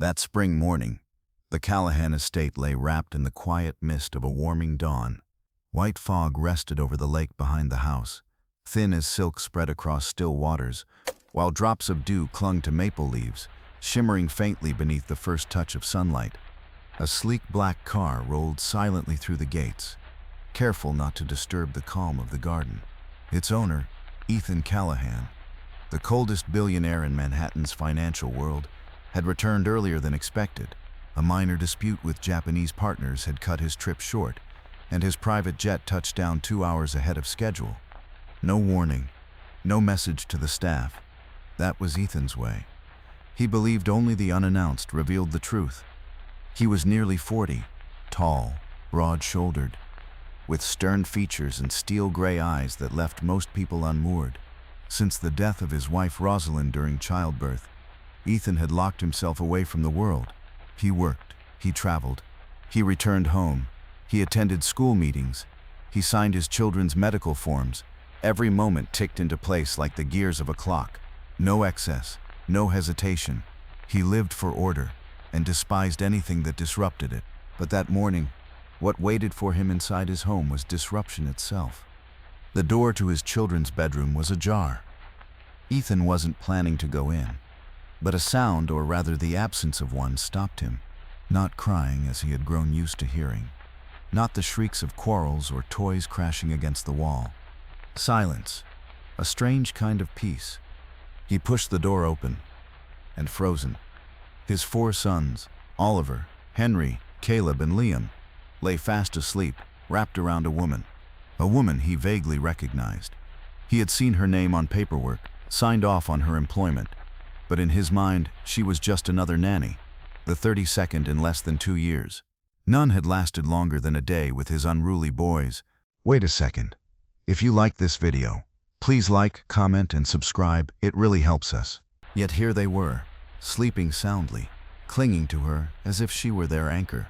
That spring morning, the Callahan estate lay wrapped in the quiet mist of a warming dawn. White fog rested over the lake behind the house, thin as silk spread across still waters, while drops of dew clung to maple leaves, shimmering faintly beneath the first touch of sunlight. A sleek black car rolled silently through the gates, careful not to disturb the calm of the garden. Its owner, Ethan Callahan, the coldest billionaire in Manhattan's financial world, had returned earlier than expected. A minor dispute with Japanese partners had cut his trip short, and his private jet touched down 2 hours ahead of schedule. No warning, no message to the staff. That was Ethan's way. He believed only the unannounced revealed the truth. He was nearly 40, tall, broad-shouldered, with stern features and steel-gray eyes that left most people unmoored. Since the death of his wife Rosalind during childbirth, Ethan had locked himself away from the world. He worked, he traveled, he returned home, he attended school meetings, he signed his children's medical forms. Every moment ticked into place like the gears of a clock. No excess, no hesitation. He lived for order and despised anything that disrupted it. But that morning, what waited for him inside his home was disruption itself. The door to his children's bedroom was ajar. Ethan wasn't planning to go in, but a sound, or rather the absence of one, stopped him. Not crying as he had grown used to hearing. Not the shrieks of quarrels or toys crashing against the wall. Silence, a strange kind of peace. He pushed the door open, and frozen. His 4 sons, Oliver, Henry, Caleb, and Liam, lay fast asleep, wrapped around a woman he vaguely recognized. He had seen her name on paperwork, signed off on her employment, but in his mind, she was just another nanny, the 32nd in less than 2 years. None had lasted longer than a day with his unruly boys. Wait a second. If you like this video, please like, comment, and subscribe. It really helps us. Yet here they were, sleeping soundly, clinging to her as if she were their anchor.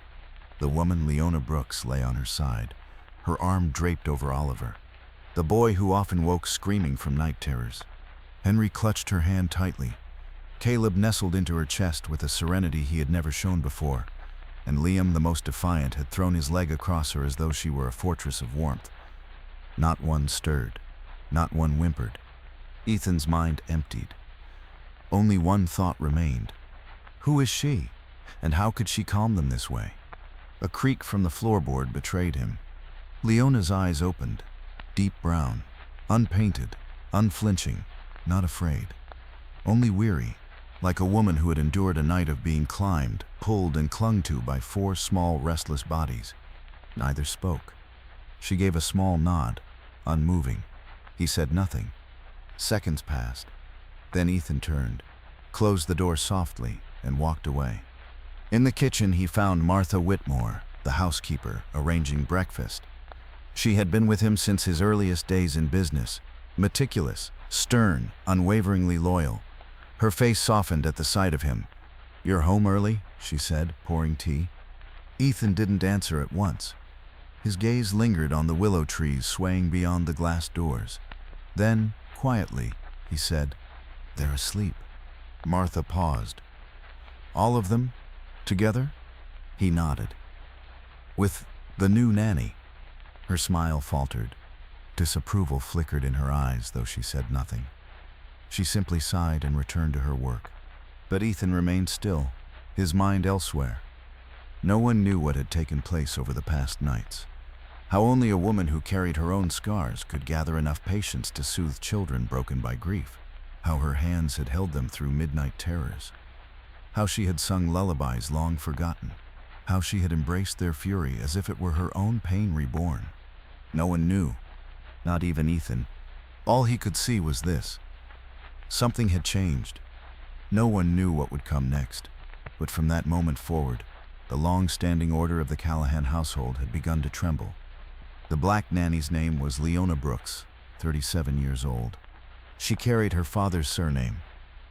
The woman, Leona Brooks, lay on her side, her arm draped over Oliver, the boy who often woke screaming from night terrors. Henry clutched her hand tightly. Caleb nestled into her chest with a serenity he had never shown before, and Liam, the most defiant, had thrown his leg across her as though she were a fortress of warmth. Not one stirred, not one whimpered. Ethan's mind emptied. Only one thought remained. Who is she, and how could she calm them this way? A creak from the floorboard betrayed him. Leona's eyes opened, deep brown, unpainted, unflinching, not afraid, only weary, like a woman who had endured a night of being climbed, pulled, and clung to by 4 small, restless bodies. Neither spoke. She gave a small nod, unmoving. He said nothing. Seconds passed. Then Ethan turned, closed the door softly, and walked away. In the kitchen, he found Martha Whitmore, the housekeeper, arranging breakfast. She had been with him since his earliest days in business, meticulous, stern, unwaveringly loyal. Her face softened at the sight of him. "You're home early?" she said, pouring tea. Ethan didn't answer at once. His gaze lingered on the willow trees swaying beyond the glass doors. Then, quietly, he said, "They're asleep." Martha paused. "All of them? Together?" He nodded. "With the new nanny?" Her smile faltered. Disapproval flickered in her eyes, though she said nothing. She simply sighed and returned to her work. But Ethan remained still, his mind elsewhere. No one knew what had taken place over the past nights. How only a woman who carried her own scars could gather enough patience to soothe children broken by grief. How her hands had held them through midnight terrors. How she had sung lullabies long forgotten. How she had embraced their fury as if it were her own pain reborn. No one knew, not even Ethan. All he could see was this. Something had changed. No one knew what would come next, but from that moment forward, the long-standing order of the Callahan household had begun to tremble. The black nanny's name was Leona Brooks, 37 years old. She carried her father's surname,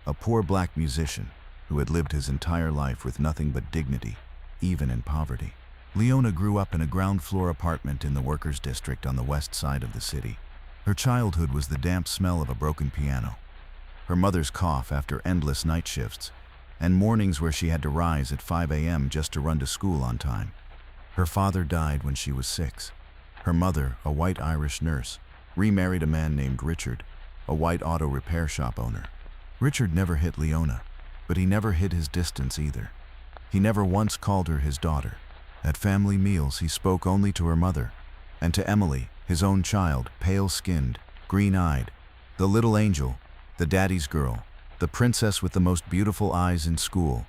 a poor black musician who had lived his entire life with nothing but dignity, even in poverty. Leona grew up in a ground-floor apartment in the workers' district on the west side of the city. Her childhood was the damp smell of a broken piano, her mother's cough after endless night shifts, and mornings where she had to rise at 5 a.m. just to run to school on time. Her father died when she was 6. Her mother, a white Irish nurse, remarried a man named Richard, a white auto repair shop owner. Richard never hit Leona, but he never hid his distance either. He never once called her his daughter. At family meals, he spoke only to her mother, and to Emily, his own child, pale-skinned, green-eyed, the little angel, the daddy's girl, the princess with the most beautiful eyes in school.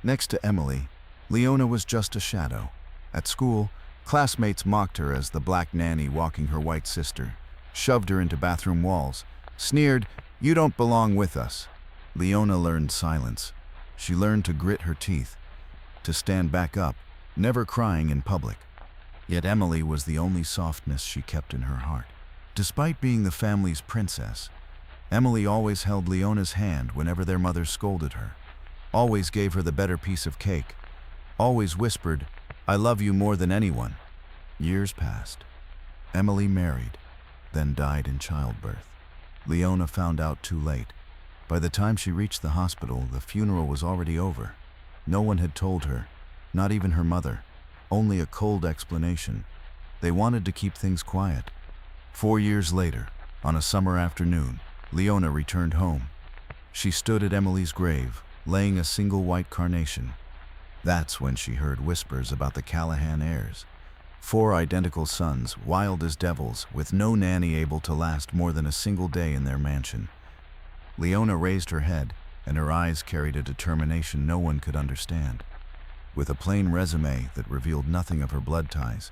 Next to Emily, Leona was just a shadow. At school, classmates mocked her as the black nanny walking her white sister, shoved her into bathroom walls, sneered, "You don't belong with us." Leona learned silence. She learned to grit her teeth, to stand back up, never crying in public. Yet Emily was the only softness she kept in her heart. Despite being the family's princess, Emily always held Leona's hand whenever their mother scolded her, always gave her the better piece of cake, always whispered, "I love you more than anyone." Years passed. Emily married, then died in childbirth. Leona found out too late. By the time she reached the hospital, the funeral was already over. No one had told her, not even her mother, only a cold explanation. They wanted to keep things quiet. 4 years later, on a summer afternoon, Leona returned home. She stood at Emily's grave, laying a single white carnation. That's when she heard whispers about the Callahan heirs. 4 identical sons, wild as devils, with no nanny able to last more than a single day in their mansion. Leona raised her head, and her eyes carried a determination no one could understand. With a plain resume that revealed nothing of her blood ties,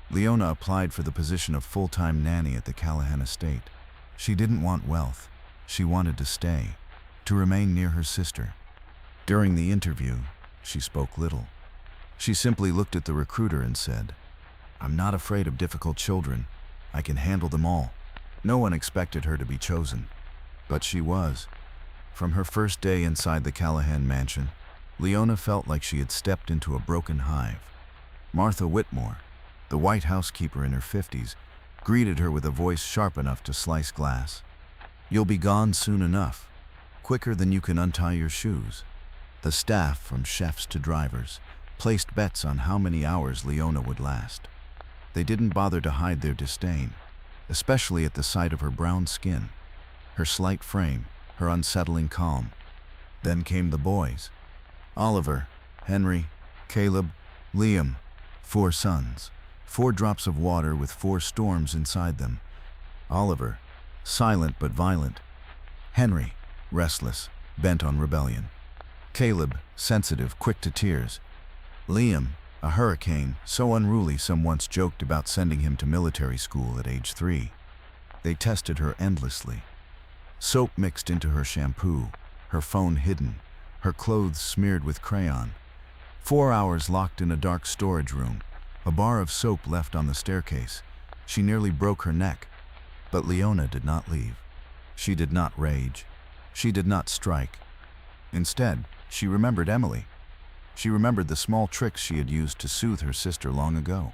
Leona applied for the position of full-time nanny at the Callahan estate. She didn't want wealth. She wanted to stay, to remain near her sister. During the interview, she spoke little. She simply looked at the recruiter and said, "I'm not afraid of difficult children. I can handle them all." No one expected her to be chosen, but she was. From her first day inside the Callahan mansion, Leona felt like she had stepped into a broken hive. Martha Whitmore, the white housekeeper in her 50s, greeted her with a voice sharp enough to slice glass. "You'll be gone soon enough, quicker than you can untie your shoes." The staff, from chefs to drivers, placed bets on how many hours Leona would last. They didn't bother to hide their disdain, especially at the sight of her brown skin, her slight frame, her unsettling calm. Then came the boys. Oliver, Henry, Caleb, Liam, 4 sons, 4 drops of water with 4 storms inside them. Oliver, silent but violent. Henry, restless, bent on rebellion. Caleb, sensitive, quick to tears. Liam, a hurricane, so unruly some once joked about sending him to military school at age 3. They tested her endlessly. Soap mixed into her shampoo, her phone hidden, her clothes smeared with crayon. 4 hours locked in a dark storage room, a bar of soap left on the staircase. She nearly broke her neck. But Leona did not leave. She did not rage. She did not strike. Instead, she remembered Emily. She remembered the small tricks she had used to soothe her sister long ago.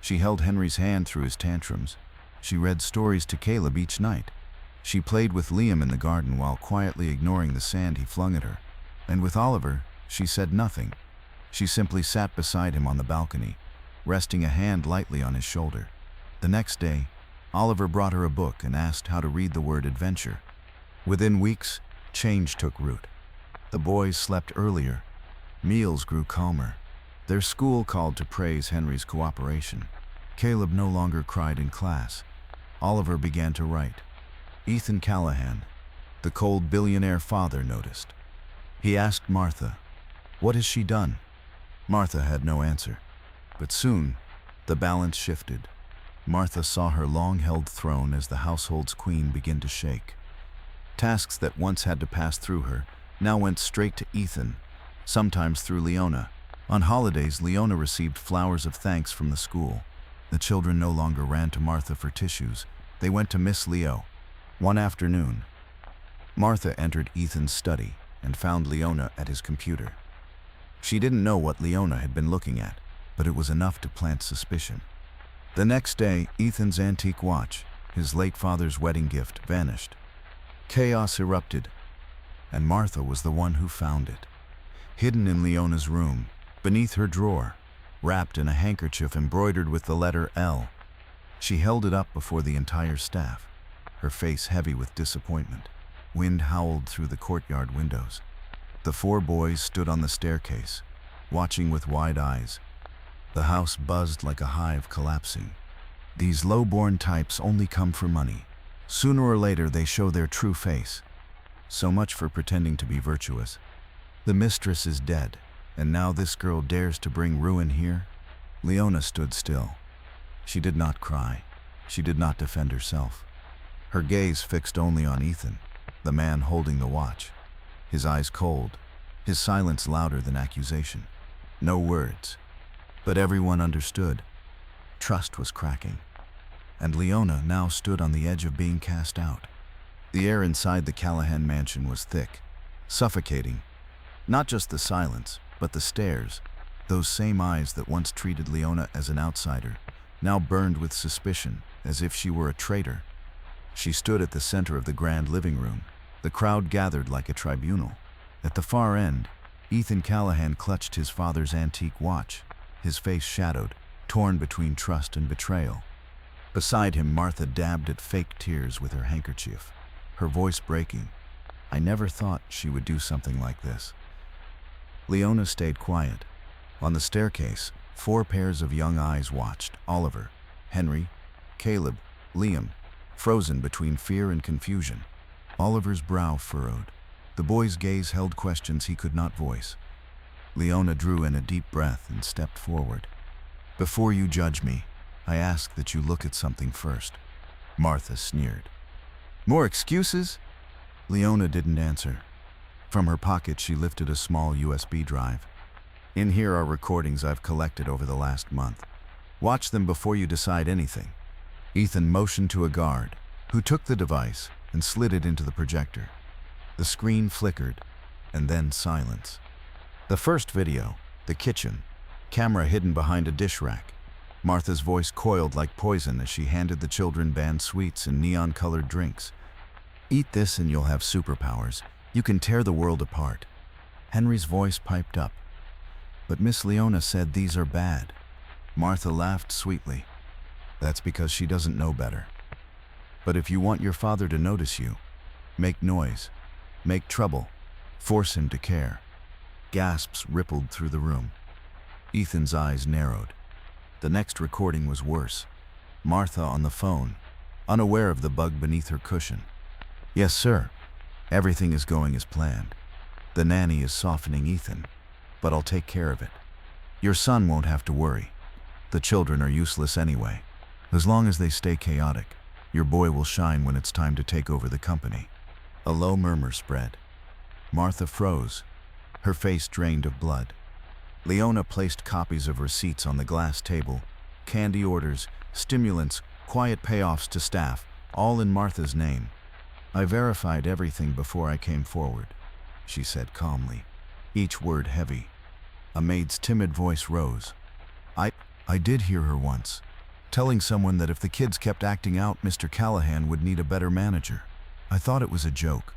She held Henry's hand through his tantrums. She read stories to Caleb each night. She played with Liam in the garden while quietly ignoring the sand he flung at her. And with Oliver, she said nothing. She simply sat beside him on the balcony, resting a hand lightly on his shoulder. The next day, Oliver brought her a book and asked how to read the word adventure. Within weeks, change took root. The boys slept earlier. Meals grew calmer. Their school called to praise Henry's cooperation. Caleb no longer cried in class. Oliver began to write. Ethan Callahan, the cold billionaire father, noticed. He asked Martha, "What has she done?" Martha had no answer. But soon, the balance shifted. Martha saw her long-held throne as the household's queen begin to shake. Tasks that once had to pass through her now went straight to Ethan, sometimes through Leona. On holidays, Leona received flowers of thanks from the school. The children no longer ran to Martha for tissues. They went to Miss Leo. One afternoon, Martha entered Ethan's study and found Leona at his computer. She didn't know what Leona had been looking at, but it was enough to plant suspicion. The next day, Ethan's antique watch, his late father's wedding gift, vanished. Chaos erupted. and Martha was the one who found it. Hidden in Leona's room, beneath her drawer, wrapped in a handkerchief embroidered with the letter L. She held it up before the entire staff, her face heavy with disappointment. Wind howled through the courtyard windows. The four boys stood on the staircase, watching with wide eyes. The house buzzed like a hive collapsing. These low-born types only come for money. Sooner or later they show their true face. So much for pretending to be virtuous. The mistress is dead, and now this girl dares to bring ruin here? Leona stood still. She did not cry. She did not defend herself. Her gaze fixed only on Ethan, the man holding the watch. His eyes cold, his silence louder than accusation. No words. But everyone understood. Trust was cracking. And Leona now stood on the edge of being cast out. The air inside the Callahan mansion was thick, suffocating. Not just the silence, but the stares. Those same eyes that once treated Leona as an outsider, now burned with suspicion, as if she were a traitor. She stood at the center of the grand living room. The crowd gathered like a tribunal. At the far end, Ethan Callahan clutched his father's antique watch, his face shadowed, torn between trust and betrayal. Beside him, Martha dabbed at fake tears with her handkerchief, her voice breaking. I never thought she would do something like this. Leona stayed quiet. On the staircase, 4 pairs of young eyes watched: Oliver, Henry, Caleb, Liam, frozen between fear and confusion. Oliver's brow furrowed. The boy's gaze held questions he could not voice. Leona drew in a deep breath and stepped forward. Before you judge me, I ask that you look at something first. Martha sneered. More excuses? Leona didn't answer. From her pocket, she lifted a small USB drive. In here are recordings I've collected over the last month. Watch them before you decide anything. Ethan motioned to a guard, who took the device and slid it into the projector. The screen flickered, and then silence. The first video, the kitchen, camera hidden behind a dish rack. Martha's voice coiled like poison as she handed the children banned sweets and neon-colored drinks. Eat this and you'll have superpowers. You can tear the world apart. Henry's voice piped up. But Miss Leona said these are bad. Martha laughed sweetly. That's because she doesn't know better. But if you want your father to notice you, make noise, make trouble, force him to care. Gasps rippled through the room. Ethan's eyes narrowed. The next recording was worse. Martha on the phone, unaware of the bug beneath her cushion. Yes, sir. Everything is going as planned. The nanny is softening Ethan, but I'll take care of it. Your son won't have to worry. The children are useless anyway. As long as they stay chaotic, your boy will shine when it's time to take over the company. A low murmur spread. Martha froze, her face drained of blood. Leona placed copies of receipts on the glass table, candy orders, stimulants, quiet payoffs to staff, all in Martha's name. I verified everything before I came forward, she said calmly, each word heavy. A maid's timid voice rose. I did hear her once, telling someone that if the kids kept acting out, Mr. Callahan would need a better manager. I thought it was a joke,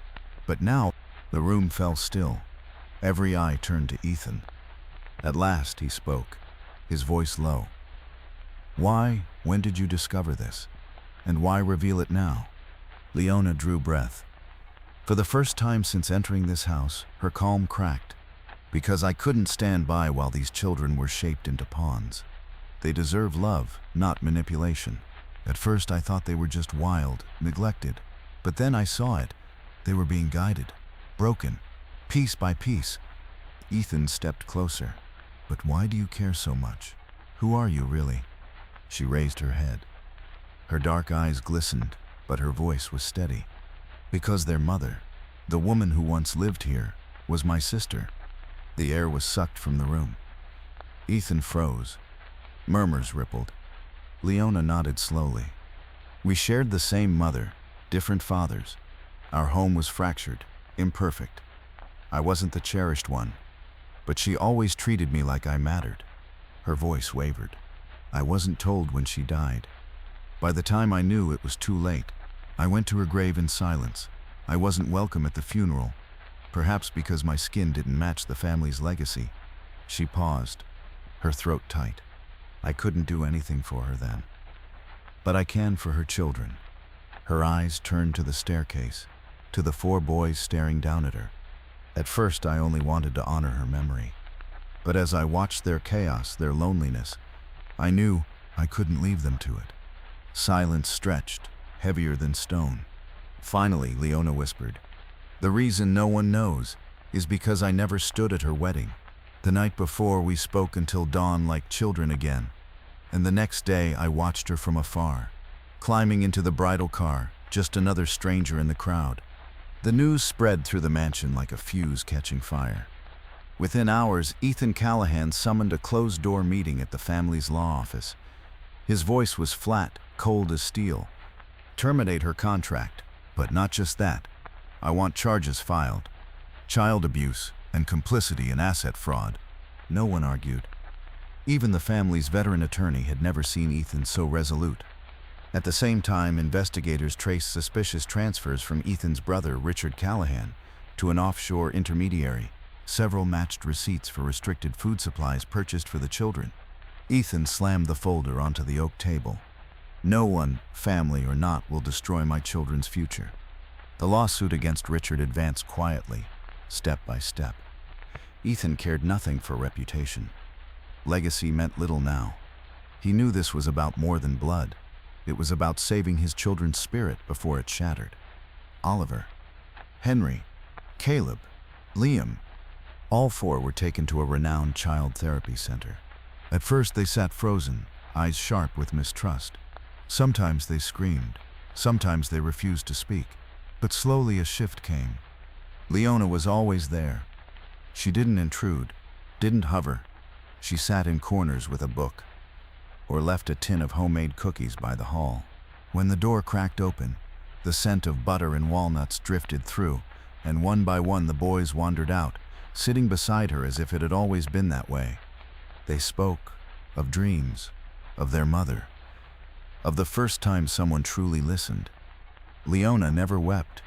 but now the room fell still. Every eye turned to Ethan. At last he spoke, his voice low. Why, when did you discover this? And why reveal it now? Leona drew breath. For the first time since entering this house, her calm cracked. Because I couldn't stand by while these children were shaped into pawns. They deserve love, not manipulation. At first I thought they were just wild, neglected. But then I saw it. They were being guided, broken, piece by piece. Ethan stepped closer. But why do you care so much? Who are you, really? She raised her head. Her dark eyes glistened, but her voice was steady. Because their mother, the woman who once lived here, was my sister. The air was sucked from the room. Ethan froze. Murmurs rippled. Leona nodded slowly. We shared the same mother, different fathers. Our home was fractured, imperfect. I wasn't the cherished one, but she always treated me like I mattered. Her voice wavered. I wasn't told when she died. By the time I knew, it was too late. I went to her grave in silence. I wasn't welcome at the funeral. Perhaps because my skin didn't match the family's legacy. She paused, her throat tight. I couldn't do anything for her then. But I can for her children. Her eyes turned to the staircase, to the 4 boys staring down at her. At first, I only wanted to honor her memory. But as I watched their chaos, their loneliness, I knew I couldn't leave them to it. Silence stretched, heavier than stone. Finally, Leona whispered, "The reason no one knows is because I never stood at her wedding. The night before, we spoke until dawn like children again. And the next day, I watched her from afar, climbing into the bridal car, just another stranger in the crowd." The news spread through the mansion like a fuse catching fire. Within hours, Ethan Callahan summoned a closed-door meeting at the family's law office. His voice was flat, cold as steel. "Terminate her contract, but not just that. I want charges filed. Child abuse and complicity in asset fraud." No one argued. Even the family's veteran attorney had never seen Ethan so resolute. At the same time, investigators traced suspicious transfers from Ethan's brother, Richard Callahan, to an offshore intermediary. Several matched receipts for restricted food supplies purchased for the children. Ethan slammed the folder onto the oak table. "No one, family or not, will destroy my children's future." The lawsuit against Richard advanced quietly, step by step. Ethan cared nothing for reputation. Legacy meant little now. He knew this was about more than blood. It was about saving his children's spirit before it shattered. Oliver, Henry, Caleb, Liam, all 4 were taken to a renowned child therapy center. At first they sat frozen, eyes sharp with mistrust. Sometimes they screamed, sometimes they refused to speak. But slowly a shift came. Leona was always there. She didn't intrude, didn't hover. She sat in corners with a book, or left a tin of homemade cookies by the hall. When the door cracked open, the scent of butter and walnuts drifted through, and one by one the boys wandered out, sitting beside her as if it had always been that way. They spoke of dreams, of their mother, of the first time someone truly listened. Leona never wept.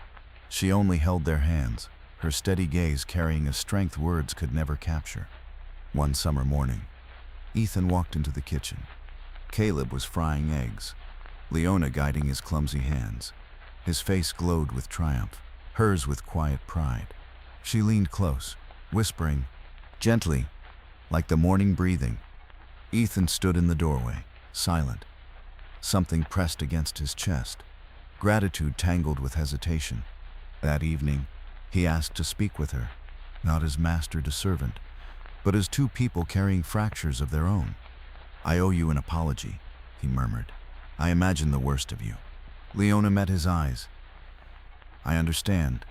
She only held their hands, her steady gaze carrying a strength words could never capture. One summer morning, Ethan walked into the kitchen. Caleb was frying eggs, Leona guiding his clumsy hands. His face glowed with triumph, hers with quiet pride. She leaned close, whispering, gently, like the morning breathing. Ethan stood in the doorway, silent. Something pressed against his chest. Gratitude tangled with hesitation. That evening, he asked to speak with her, not as master to servant, but as 2 people carrying fractures of their own. "I owe you an apology," he murmured. "I imagined the worst of you." Leona met his eyes. "I understand.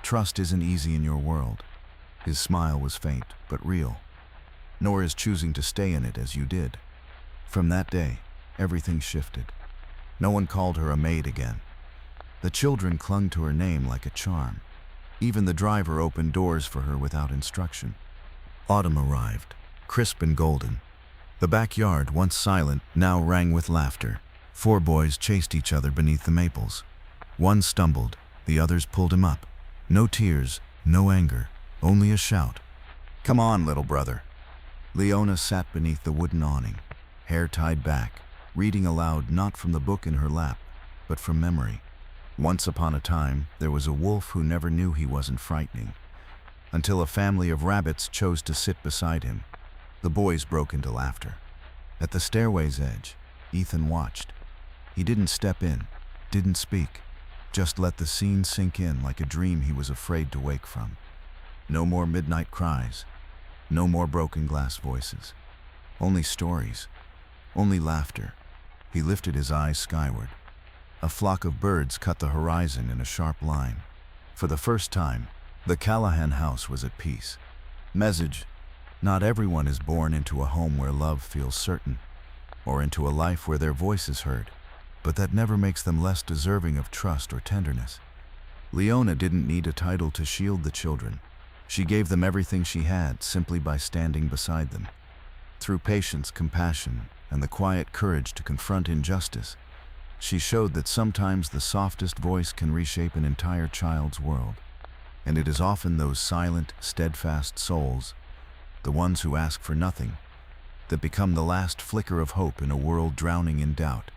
Trust isn't easy in your world." His smile was faint, but real. "Nor is choosing to stay in it as you did." From that day, everything shifted. No one called her a maid again. The children clung to her name like a charm. Even the driver opened doors for her without instruction. Autumn arrived, crisp and golden. The backyard, once silent, now rang with laughter. 4 boys chased each other beneath the maples. One stumbled, the others pulled him up. No tears, no anger, only a shout. "Come on, little brother." Leona sat beneath the wooden awning, hair tied back, reading aloud not from the book in her lap, but from memory. Once upon a time, there was a wolf who never knew he wasn't frightening, until a family of rabbits chose to sit beside him. The boys broke into laughter. At the stairway's edge, Ethan watched. He didn't step in, didn't speak, just let the scene sink in like a dream he was afraid to wake from. No more midnight cries, no more broken glass voices. Only stories, only laughter. He lifted his eyes skyward. A flock of birds cut the horizon in a sharp line. For the first time, the Callahan house was at peace. Message: not everyone is born into a home where love feels certain, or into a life where their voice is heard, but that never makes them less deserving of trust or tenderness. Leona didn't need a title to shield the children. She gave them everything she had simply by standing beside them. Through patience, compassion, and the quiet courage to confront injustice, she showed that sometimes the softest voice can reshape an entire child's world. And it is often those silent, steadfast souls, the ones who ask for nothing, that become the last flicker of hope in a world drowning in doubt.